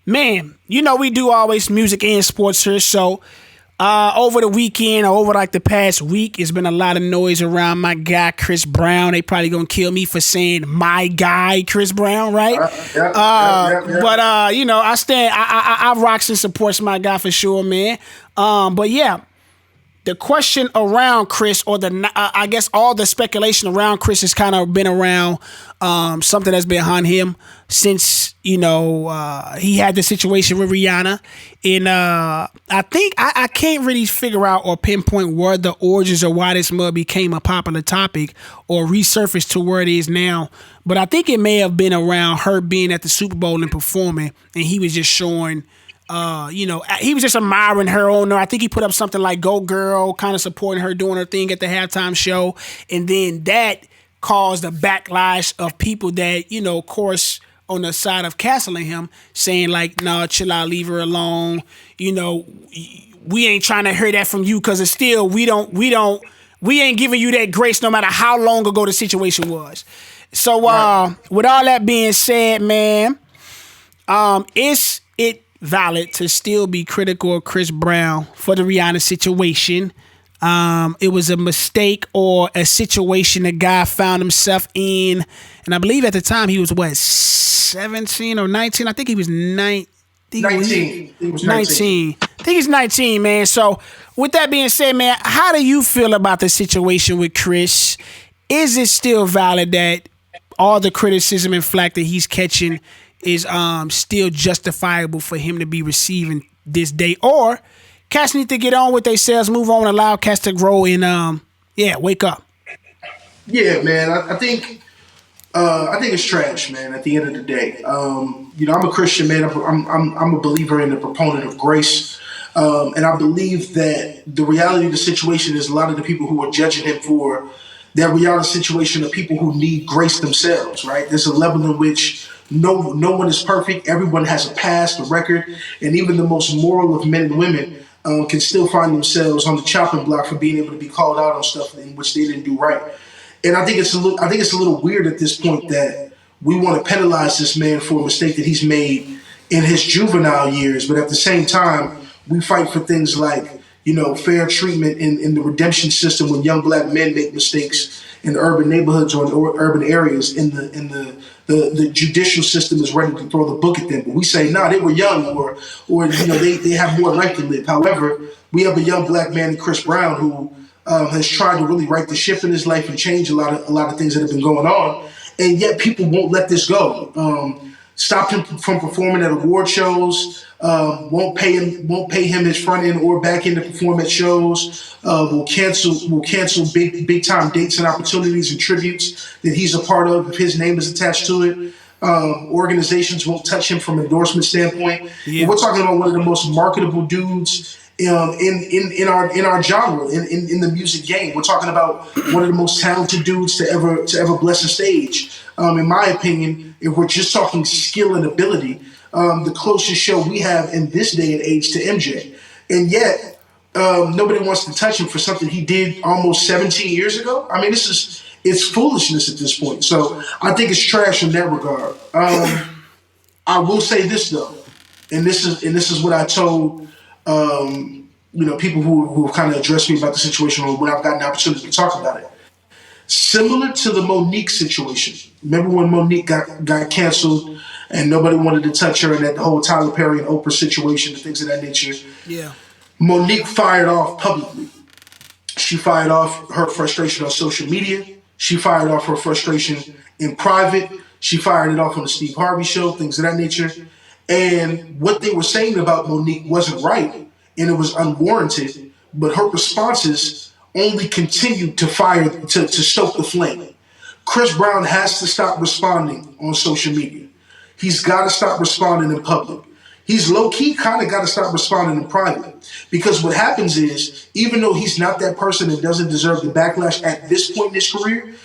Man, we do always music and sports here. So over the weekend or over like the past week, it's been a lot of noise around my guy Chris Brown. They probably gonna kill me for saying my guy Chris Brown, right? But I stand. I rocks and supports my guy for sure, man. But yeah, the question around Chris, or I guess all the speculation around Chris has kind of been around something that's been behind him since he had the situation with Rihanna, and I think I can't really figure out or pinpoint where the origins or why this mug became a popular topic or resurfaced to where it is now. But I think it may have been around her being at the Super Bowl and performing, and he was just showing. He was just admiring her on there. I think he put up something like "Go Girl," kind of supporting her doing her thing at the halftime show, and then that caused a backlash of people that of course, on the side of canceling him, saying like, "No, chill out, leave her alone." We ain't trying to hear that from you because it's still we ain't giving you that grace no matter how long ago the situation was. So with all that being said, man, is it valid to still be critical of Chris Brown for the Rihanna situation? It was a mistake or a situation the guy found himself in, and I believe at the time he was 17 or 19. I think he was 19. He was 19. I think he's 19, man. So with that being said, man, how do you feel about the situation with Chris? Is it still valid that all the criticism and flack that he's catching is still justifiable for him to be receiving this day? Or cats need to get on with themselves, move on, allow cats to grow, and wake up. Yeah, man. I think it's trash, man. At the end of the day, I'm a Christian, man. I'm a believer and a proponent of grace, and I believe that the reality of the situation is a lot of the people who are judging him for that reality situation are people who need grace themselves. Right? There's a level in which no one is perfect. Everyone has a past, a record, and even the most moral of men and women can still find themselves on the chopping block for being able to be called out on stuff in which they didn't do right. And I think it's a little weird at this point that we want to penalize this man for a mistake that he's made in his juvenile years, but at the same time, we fight for things like fair treatment in the redemption system when young black men make mistakes in urban neighborhoods or in urban areas. The judicial system is ready to throw the book at them, but we say, nah, they were young, or they have more life to live. However, we have a young black man in Chris Brown who has tried to really right the ship in his life and change a lot of things that have been going on, and yet people won't let this go. Stop him from performing at award shows. Won't pay him his front end or back end to perform at shows. Will cancel big time dates and opportunities and tributes that he's a part of if his name is attached to it. Organizations won't touch him from an endorsement standpoint. Yeah. And we're talking about one of the most marketable dudes in our genre, in the music game. We're talking about one of the most talented dudes to ever bless a stage. In my opinion, if we're just talking skill and ability, the closest show we have in this day and age to MJ. And yet, nobody wants to touch him for something he did almost 17 years ago. I mean, it's foolishness at this point. So I think it's trash in that regard. I will say this though, and this is what I told people who have kind of addressed me about the situation, or when I've gotten the opportunity to talk about it. Similar to the Monique situation. Remember when Monique got canceled and nobody wanted to touch her, and that whole Tyler Perry and Oprah situation and things of that nature? Yeah. Monique fired off publicly. She fired off her frustration on social media. She fired off her frustration in private. She fired it off on the Steve Harvey show, things of that nature. And what they were saying about Monique wasn't right, and it was unwarranted, but her responses only continued to stoke the flame. Chris Brown has to stop responding on social media. He's got to stop responding in public. He's low-key kind of got to stop responding in private. Because what happens is, even though he's not that person and doesn't deserve the backlash at this point in his career,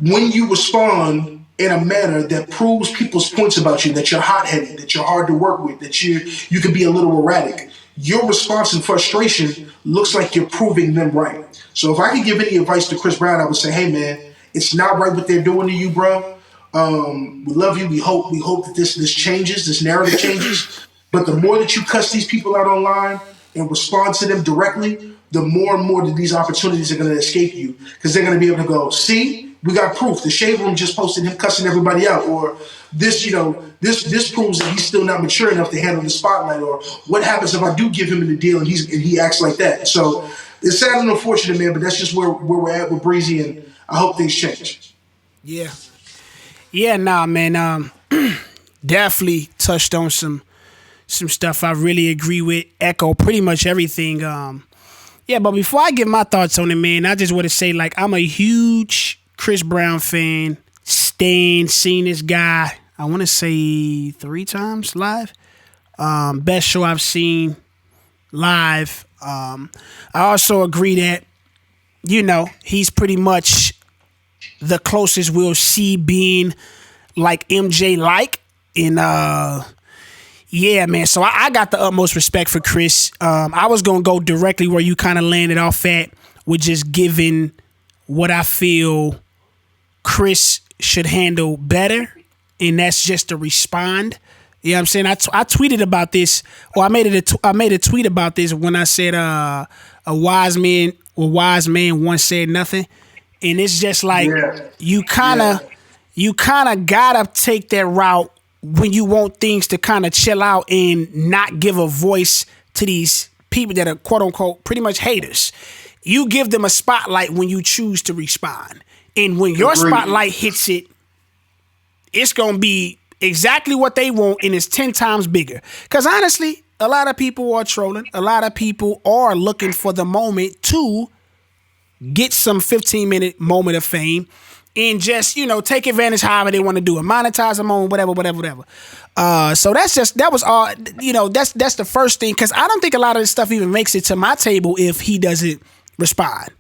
when you respond in a manner that proves people's points about you, that you're hot-headed, that you're hard to work with, that you can be a little erratic, your response and frustration looks like you're proving them right. So if I could give any advice to Chris Brown, I would say, hey man, it's not right what they're doing to you, bro. We love you. We hope that this changes, this narrative changes. But the more that you cuss these people out online and respond to them directly, the more and more that these opportunities are going to escape you, because they're going to be able to go, see, we got proof. The Shade Room just posted him cussing everybody out, or this, this proves that he's still not mature enough to handle the spotlight, or what happens if I do give him the deal and he acts like that. So it's sad and unfortunate, man, but that's just where we're at with Breezy, and I hope things change. Yeah. Yeah, nah, man. Definitely touched on some stuff I really agree with. Echo pretty much everything. Yeah, but before I give my thoughts on it, man, I just want to say, like, I'm a huge Chris Brown fan. Seen this guy, I want to say 3 times live. Best show I've seen live. I also agree that, he's pretty much the closest we'll see being like MJ like. And yeah, man. So I got the utmost respect for Chris. I was gonna go directly where you kind of landed off at, with just giving what I feel Chris should handle better, and that's just to respond. You know what I'm saying? I tweeted about this, or I made a tweet about this when I said a wise man once said nothing, and it's just like you kind of gotta take that route when you want things to kind of chill out and not give a voice to these people that are quote unquote pretty much haters. You give them a spotlight when you choose to respond, and when your spotlight hits it, it's gonna be exactly what they want, and it's 10 times bigger. Because honestly, a lot of people are trolling. A lot of people are looking for the moment to get some 15-minute moment of fame and just, take advantage however they want to do it. Monetize the moment, whatever. So that was all, that's the first thing. Because I don't think a lot of this stuff even makes it to my table if he doesn't respond.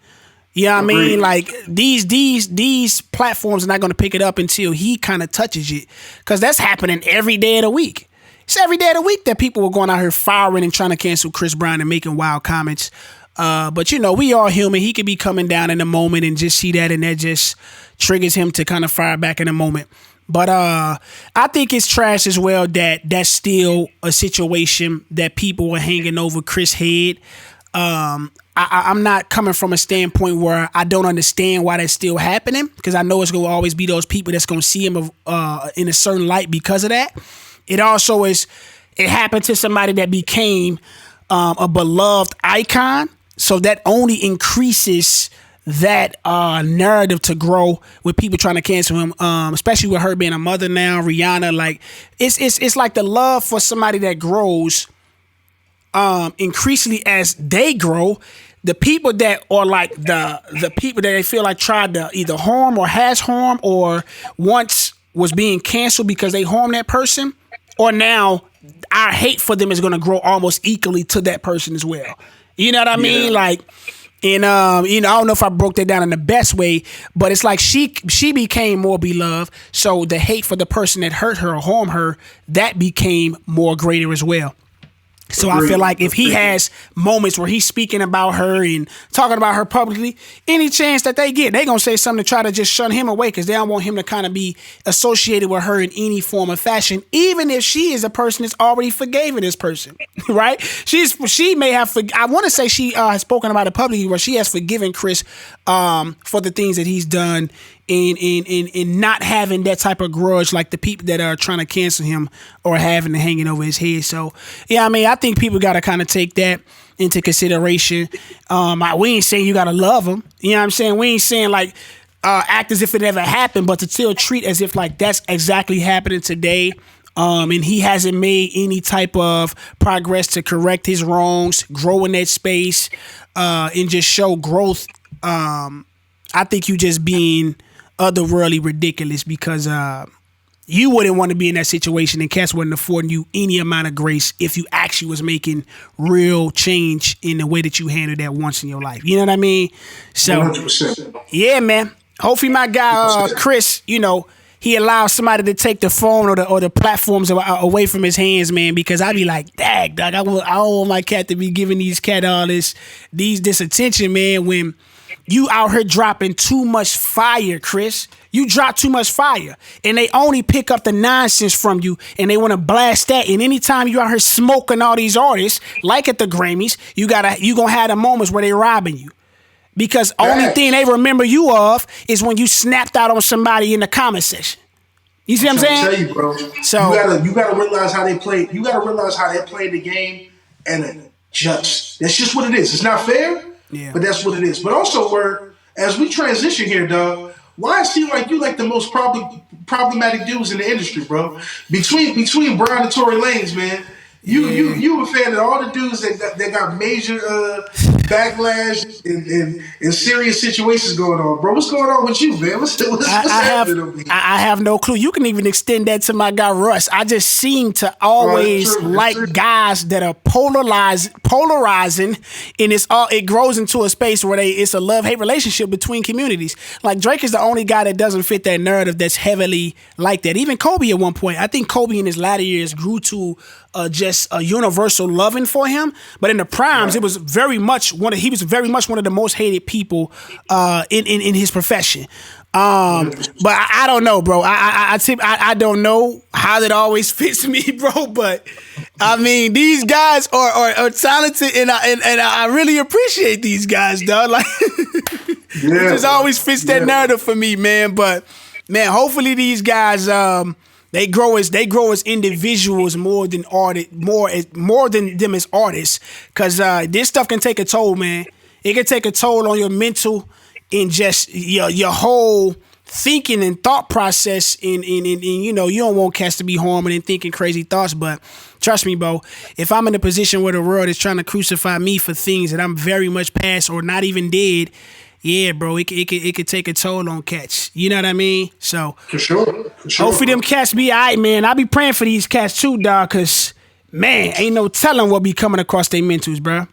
You know what I mean? Like, these platforms are not going to pick it up until he kind of touches it, because that's happening every day of the week. It's every day of the week that people are going out here firing and trying to cancel Chris Brown and making wild comments. But we are human. He could be coming down in a moment and just see that, and that just triggers him to kind of fire back in a moment. But I think it's trash as well that that's still a situation that people are hanging over Chris' head. I'm not coming from a standpoint where I don't understand why that's still happening, because I know it's going to always be those people that's going to see him in a certain light because of that. It also it happened to somebody that became a beloved icon, so that only increases that narrative to grow with people trying to cancel him, especially with her being a mother now, Rihanna. Like, it's like the love for somebody that grows increasingly as they grow. The people that are like the people that they feel like tried to either harm or has harmed or once was being canceled because they harmed that person, or now our hate for them is going to grow almost equally to that person as well. You know what I mean? Like, and I don't know if I broke that down in the best way, but it's like she became more beloved, so the hate for the person that hurt her or harmed her, that became more greater as well. So I feel like if he has moments where he's speaking about her and talking about her publicly, any chance that they get, they're going to say something to try to just shun him away, because they don't want him to kind of be associated with her in any form or fashion, even if she is a person that's already forgiven this person, right? She may have, I want to say she has spoken about it publicly, where she has forgiven Chris for the things that he's done, in not having that type of grudge like the people that are trying to cancel him or having it hanging over his head. So, yeah, I mean, I think people got to kind of take that into consideration. We ain't saying you got to love him. You know what I'm saying? We ain't saying like act as if it never happened, but to still treat as if like that's exactly happening today. And he hasn't made any type of progress to correct his wrongs, grow in that space, and just show growth. I think you just being otherworldly ridiculous, because you wouldn't want to be in that situation, and cats wouldn't afford you any amount of grace if you actually was making real change in the way that you handled that once in your life. You know what I mean? So 100%. Yeah, man. Hopefully my guy Chris, he allows somebody to take the phone or the platforms away from his hands, man, because I be like, dang, dog, I don't want my cat to be giving these cat all this attention, man, when you out here dropping too much fire, Chris. You drop too much fire, and they only pick up the nonsense from you, and they want to blast that. And anytime you out here smoking all these artists, like at the Grammys, you gonna have the moments where they robbing you, because only thing they remember you of is when you snapped out on somebody in the comment section. You see what I'm saying? Tell you, bro. So you gotta realize how they play. You gotta realize how they play the game and adjust. That's just what it is. It's not fair, but that's what it is. But also, as we transition here, dog. Why it seem like you like the most problematic dudes in the industry, bro? Between Brian and Tory Lanez, man. You a fan of all the dudes that got major backlash and serious situations going on, bro. What's going on with you, man? What's happening over here? I have no clue. You can even extend that to my guy Russ. I just seem to always like guys that are polarizing, and it grows into a space where it's a love-hate relationship between communities. Like Drake is the only guy that doesn't fit that narrative that's heavily like that. Even Kobe at one point. I think Kobe in his latter years grew to just a universal loving for him, but in the primes, it was very much one of the most hated people in his profession. But I don't know, bro. I don't know how that always fits me, bro. But I mean, these guys are talented, and I really appreciate these guys, dog. Like, it just always fits that narrative for me, man. But man, hopefully these guys They grow as individuals more than them as artists, because this stuff can take a toll, man. It can take a toll on your mental and just your whole thinking and thought process. And you don't want cats to be harming and thinking crazy thoughts, but trust me, bro. If I'm in a position where the world is trying to crucify me for things that I'm very much past or not even dead. Yeah, bro, it could take a toll on cats. You know what I mean? So for sure. Hopefully them cats be all right, man. I be praying for these cats too, dog, because, man, ain't no telling what be coming across their mentals, bro.